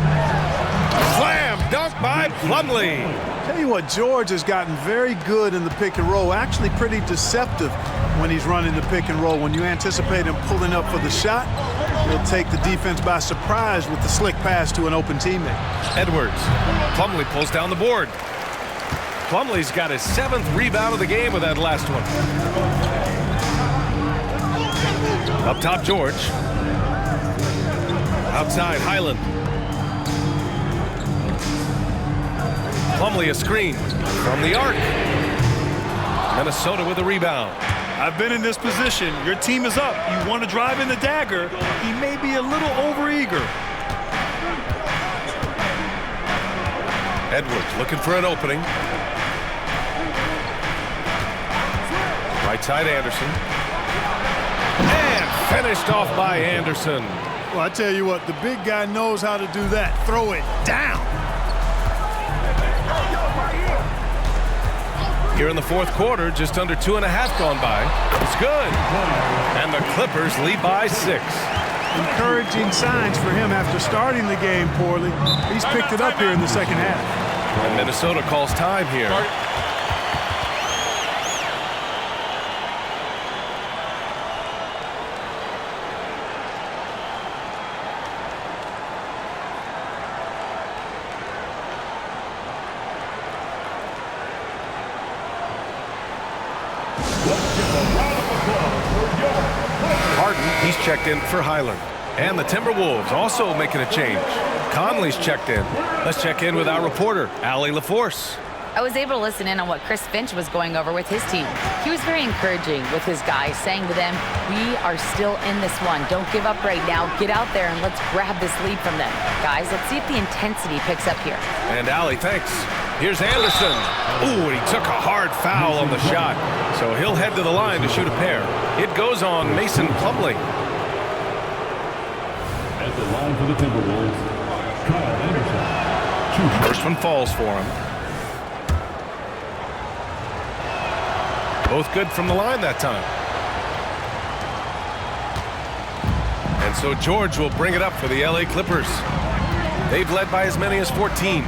Slam dunk by Plumlee. Tell you what, George has gotten very good in the pick and roll, actually pretty deceptive when he's running the pick and roll. When you anticipate him pulling up for the shot, he'll take the defense by surprise with the slick pass to an open teammate. Edwards. Plumlee pulls down the board. Plumlee's got his 7th rebound of the game with that last one. Up top, George. Outside, Highland. Plumlee a screen from the arc. Minnesota with a rebound. I've been in this position. Your team is up. You want to drive in the dagger. He may be a little overeager. Edwards looking for an opening. Right side, Anderson. And finished off by Anderson. Well, I tell you what, the big guy knows how to do that. Throw it down. Here in the 4th quarter, just under 2.5 gone by. It's good. And the Clippers lead by 6. Encouraging signs for him after starting the game poorly. He's picked it up here in the second half. And Minnesota calls time here. Harden, he's checked in for Highland. And the Timberwolves also making a change. Conley's checked in. Let's check in with our reporter, Allie LaForce. I was able to listen in on what Chris Finch was going over with his team. He was very encouraging with his guys, saying to them, we are still in this one. Don't give up right now. Get out there and let's grab this lead from them. Guys, let's see if the intensity picks up here. And Allie, thanks. Here's Anderson. Ooh, and he took a hard foul on the shot. So he'll head to the line to shoot a pair. It goes on Mason Plumlee. At the line for the Timberwolves, Kyle Anderson. First one falls for him. Both good from the line that time. And so George will bring it up for the LA Clippers. They've led by as many as 14.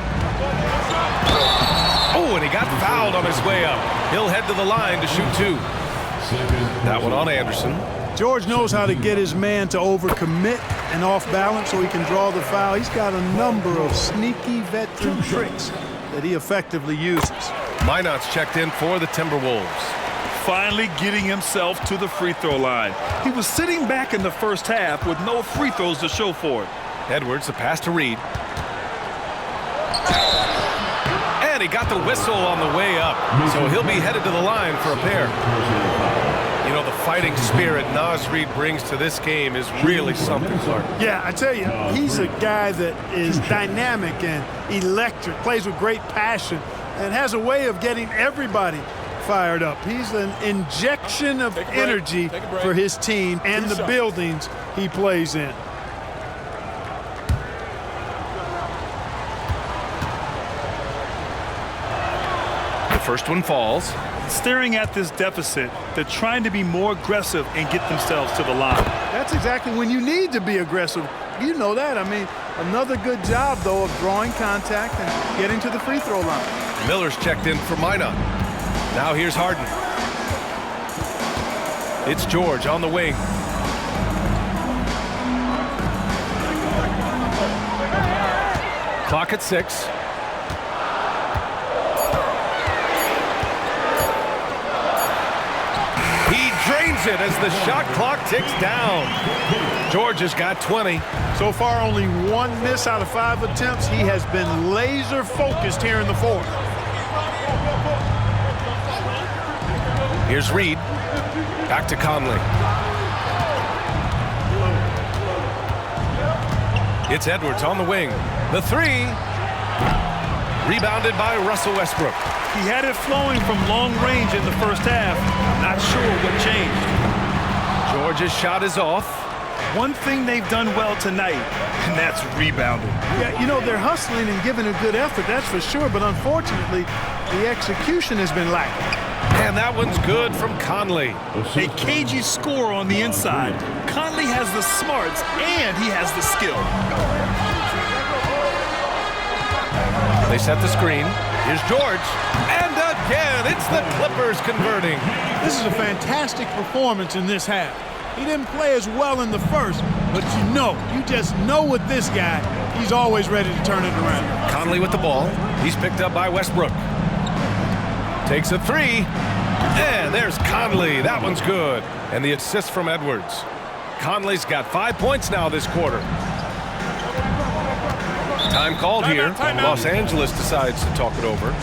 Oh, and he got fouled on his way up. He'll head to the line to shoot 2. That one on Anderson. George knows how to get his man to overcommit and off balance so he can draw the foul. He's got a number of sneaky veteran tricks that he effectively uses. Minot's checked in for the Timberwolves. Finally getting himself to the free throw line. He was sitting back in the first half with no free throws to show for it. Edwards, the pass to Reed. And And he got the whistle on the way up, so he'll be headed to the line for a pair. You know, the fighting spirit Naz Reid brings to this game is really something, Clark. Yeah, I tell you, he's a guy that is dynamic and electric, plays with great passion, and has a way of getting everybody fired up. He's an injection of energy for his team and the buildings he plays in. The first one falls. Staring at this deficit, they're trying to be more aggressive and get themselves to the line. That's exactly when you need to be aggressive. You know that. I mean, another good job, though, of drawing contact and getting to the free throw line. Miller's checked in for Minot. Now here's Harden. It's George on the wing. Clock at 6. He drains it as the shot clock ticks down. George has got 20. So far, only one miss out of 5 attempts. He has been laser focused here in the fourth. Here's Reid. Back to Conley. It's Edwards on the wing. The three. Rebounded by Russell Westbrook. He had it flowing from long range in the first half. Not sure what changed. George's shot is off. One thing they've done well tonight, and that's rebounding. Yeah, you know, they're hustling and giving a good effort, that's for sure, but unfortunately, the execution has been lacking. And that one's good from Conley. A cagey score on the inside. Conley has the smarts, and he has the skill. They set the screen. Here's George. And again, it's the Clippers converting. This is a fantastic performance in this half. He didn't play as well in the first, but you just know with this guy, he's always ready to turn it around. Conley with the ball. He's picked up by Westbrook. Takes a three. And there's Conley. That one's good. And the assist from Edwards. Conley's got 5 points now this quarter. Time called here. Los Angeles decides to talk it over.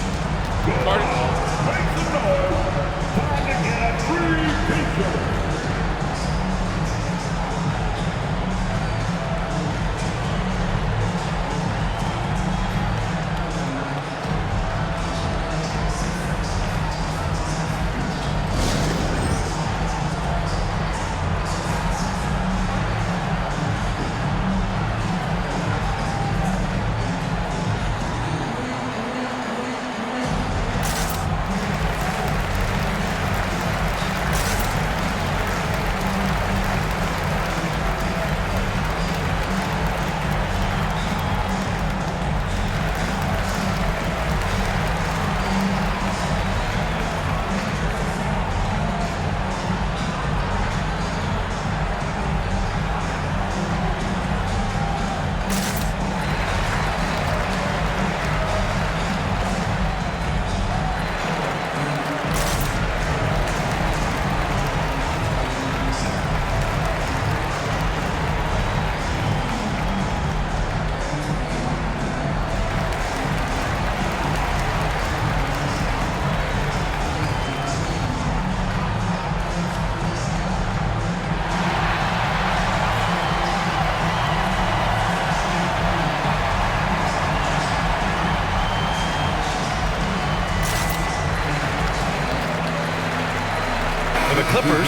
The Clippers,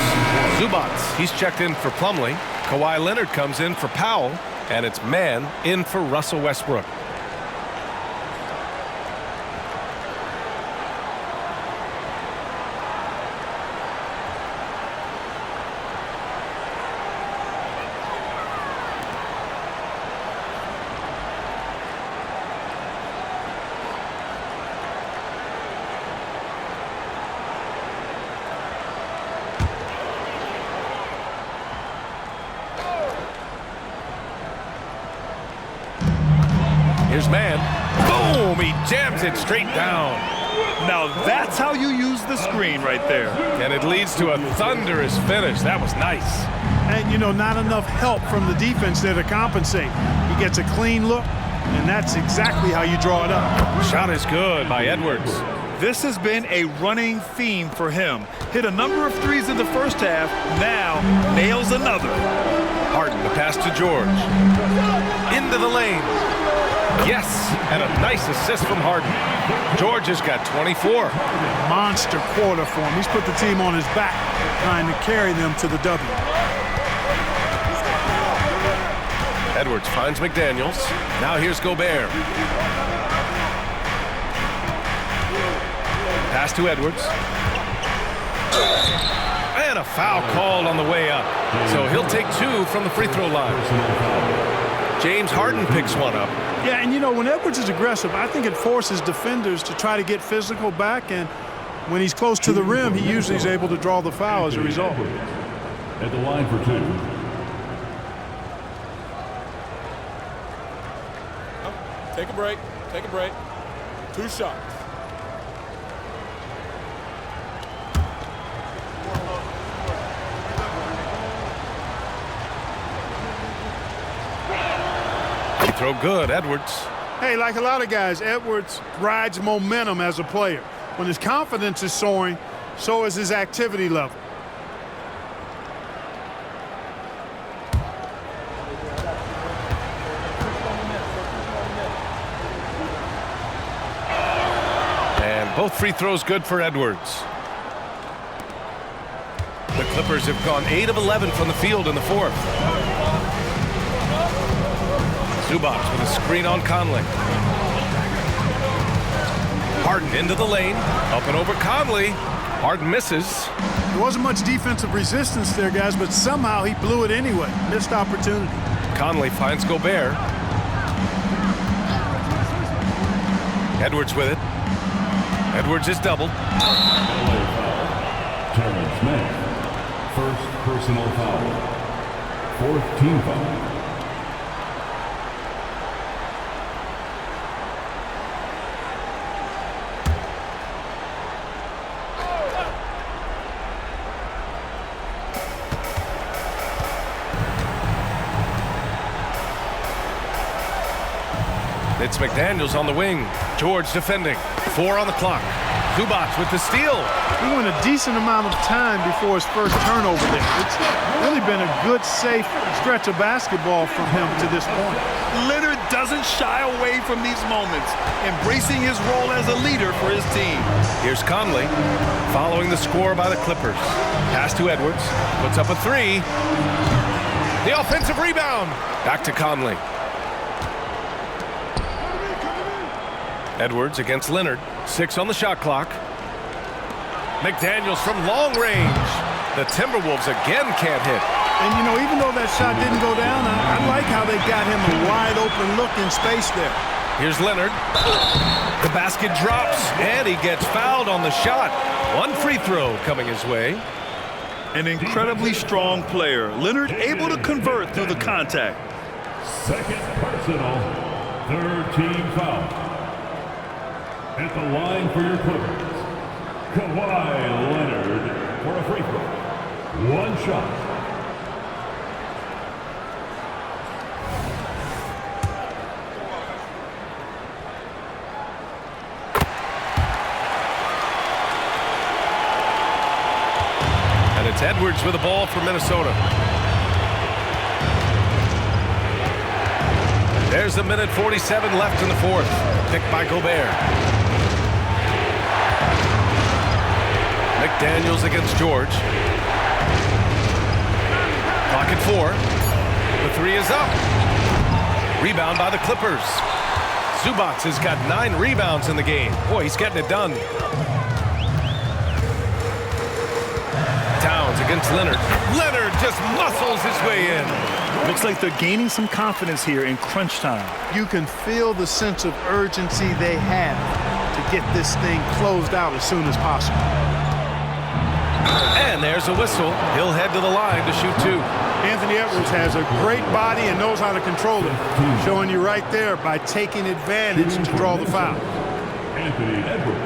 Zubats, he's checked in for Plumlee. Kawhi Leonard comes in for Powell, and it's Mann in for Russell Westbrook. Here's Mann. Boom! He jams it straight down. Now that's how you use the screen right there. And it leads to a thunderous finish. That was nice. And, not enough help from the defense there to compensate. He gets a clean look, And that's exactly how you draw it up. Shot is good by Edwards. This has been a running theme for him. Hit a number of threes in the first half, now nails another. Harden, the pass to George. Into the lane. Yes, and a nice assist from Harden. George has got 24. Monster quarter for him. He's put the team on his back, trying to carry them to the W. Edwards finds McDaniels. Now here's Gobert. Pass to Edwards. And a foul called on the way up. So he'll take 2 from the free throw line. James Harden picks one up. Yeah, and you know, when Edwards is aggressive, I think it forces defenders to try to get physical back, and when he's close to the rim, he usually is able to draw the foul as a result. At the line for 2. Take a break. Take a break. 2 shots. Throw good, Edwards. Hey, like a lot of guys, Edwards rides momentum as a player. When his confidence is soaring, so is his activity level. And both free throws good for Edwards. The Clippers have gone 8 of 11 from the field in the fourth. Zubac with a screen on Conley. Harden into the lane. Up and over Conley. Harden misses. There wasn't much defensive resistance there, guys, but somehow he blew it anyway. Missed opportunity. Conley finds Gobert. Edwards with it. Edwards is doubled. Terrence Mann. First personal foul. 4th team foul. It's McDaniels on the wing. George defending. 4 on the clock. Zubac with the steal. He went a decent amount of time before his first turnover there. It's really been a good, safe stretch of basketball from him to this point. Leonard doesn't shy away from these moments, embracing his role as a leader for his team. Here's Conley following the score by the Clippers. Pass to Edwards. Puts up a 3. The offensive rebound. Back to Conley. Edwards against Leonard. 6 on the shot clock. McDaniels from long range. The Timberwolves again can't hit. And, you know, even though that shot didn't go down, I like how they got him a wide open look in space there. Here's Leonard. The basket drops, and he gets fouled on the shot. 1 free throw coming his way. An incredibly strong player. Leonard able to convert through the contact. Second personal. 3rd team foul. At the line for your Clippers, Kawhi Leonard for a free throw. 1 shot. And it's Edwards with the ball for Minnesota. There's a minute 47 left in the fourth. Picked by Gobert. McDaniels against George. Clock at 4. The 3 is up. Rebound by the Clippers. Zubac has got 9 rebounds in the game. Boy, he's getting it done. Towns against Leonard. Leonard just muscles his way in. Looks like they're gaining some confidence here in crunch time. You can feel the sense of urgency they have to get this thing closed out as soon as possible. And there's a whistle. He'll head to the line to shoot 2. Anthony Edwards has a great body and knows how to control it, showing you right there by taking advantage to draw the foul. Anthony Edwards,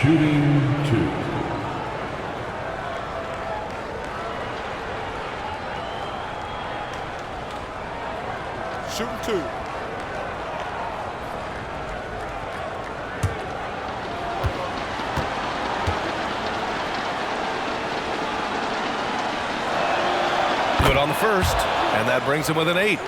shooting 2. Shooting 2. the first, and that brings him with an 8.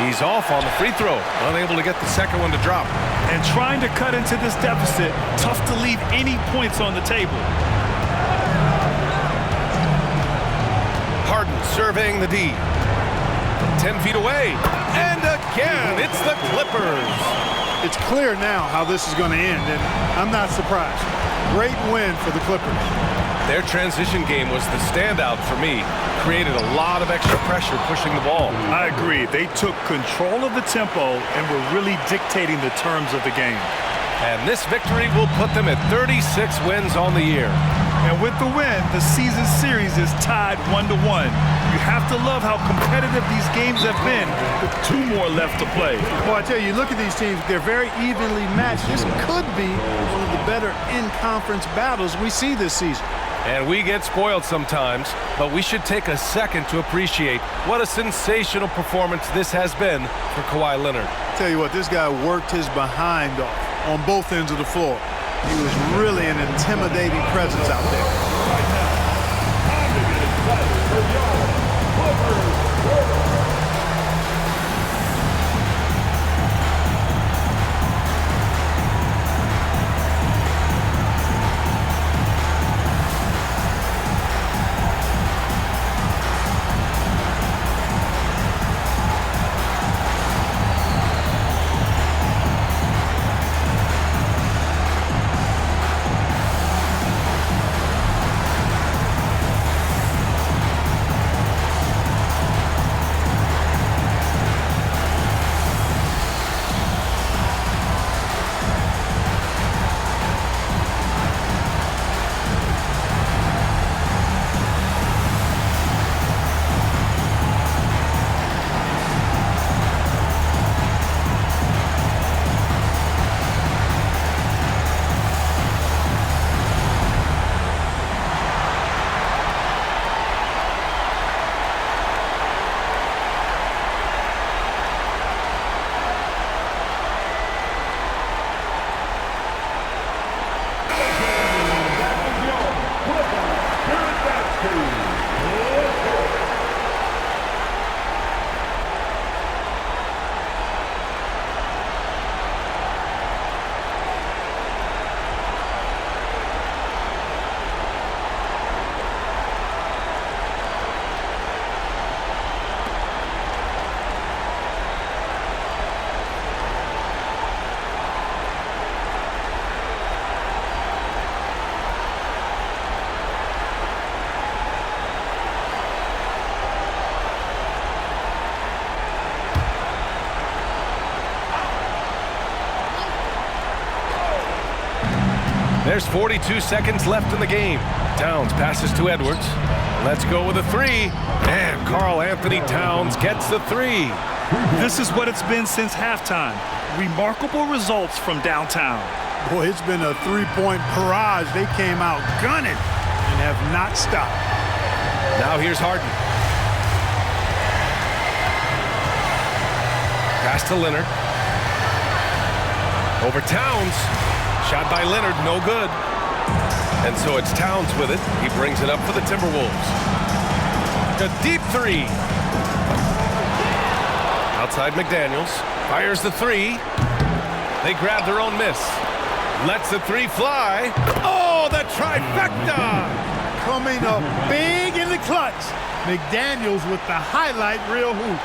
He's off on the free throw, unable to get the second one to drop. And trying to cut into this deficit, tough to leave any points on the table. Harden surveying the D. 10 feet away, and again, it's the Clippers. It's clear now how this is going to end, and I'm not surprised. Great win for the Clippers. Their transition game was the standout for me. Created a lot of extra pressure pushing the ball. I agree. They took control of the tempo and were really dictating the terms of the game. And this victory will put them at 36 wins on the year. And with the win, the season series is tied 1-1. You have to love how competitive these games have been with 2 more left to play. Well, I tell you, look at these teams. They're very evenly matched. This could be one of the better in-conference battles we see this season. And we get spoiled sometimes, but we should take a second to appreciate what a sensational performance this has been for Kawhi Leonard. Tell you what, this guy worked his behind off on both ends of the floor. He was really an intimidating presence out there. There's 42 seconds left in the game. Towns passes to Edwards. Let's go with a 3. And Karl Anthony Towns gets the 3. This is what it's been since halftime. Remarkable results from downtown. Boy, it's been a three-point barrage. They came out gunning and have not stopped. Now here's Harden. Pass to Leonard. Over Towns. Shot by Leonard, no good. And so it's Towns with it. He brings it up for the Timberwolves. A deep 3. Outside McDaniels. Fires the 3. They grab their own miss. Lets the 3 fly. Oh, the trifecta! Coming up big in the clutch. McDaniels with the highlight reel hoop.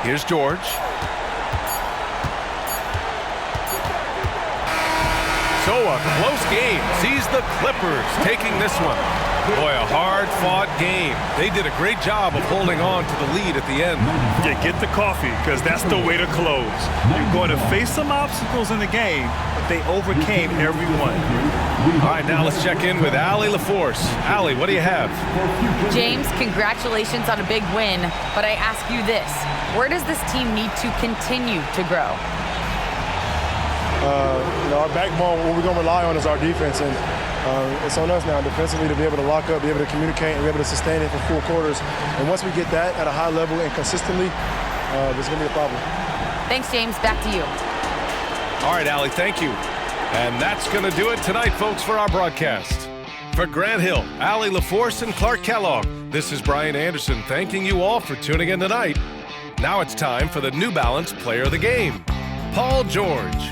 Here's George. So a close game sees the Clippers taking this one. Boy, a hard-fought game. They did a great job of holding on to the lead at the end. Yeah, get the coffee, because that's the way to close. You're going to face some obstacles in the game, but they overcame every one. All right, now let's check in with Allie LaForce. Allie, what do you have? James, congratulations on a big win, but I ask you this. Where does this team need to continue to grow? Our backbone, what we're going to rely on is our defense. And It's on us now defensively to be able to lock up, be able to communicate, and be able to sustain it for full quarters. And once we get that at a high level and consistently, it's going to be a problem. Thanks, James. Back to you. All right, Allie, thank you. And that's going to do it tonight, folks, for our broadcast. For Grant Hill, Allie LaForce, and Clark Kellogg, this is Brian Anderson thanking you all for tuning in tonight. Now it's time for the New Balance Player of the Game, Paul George.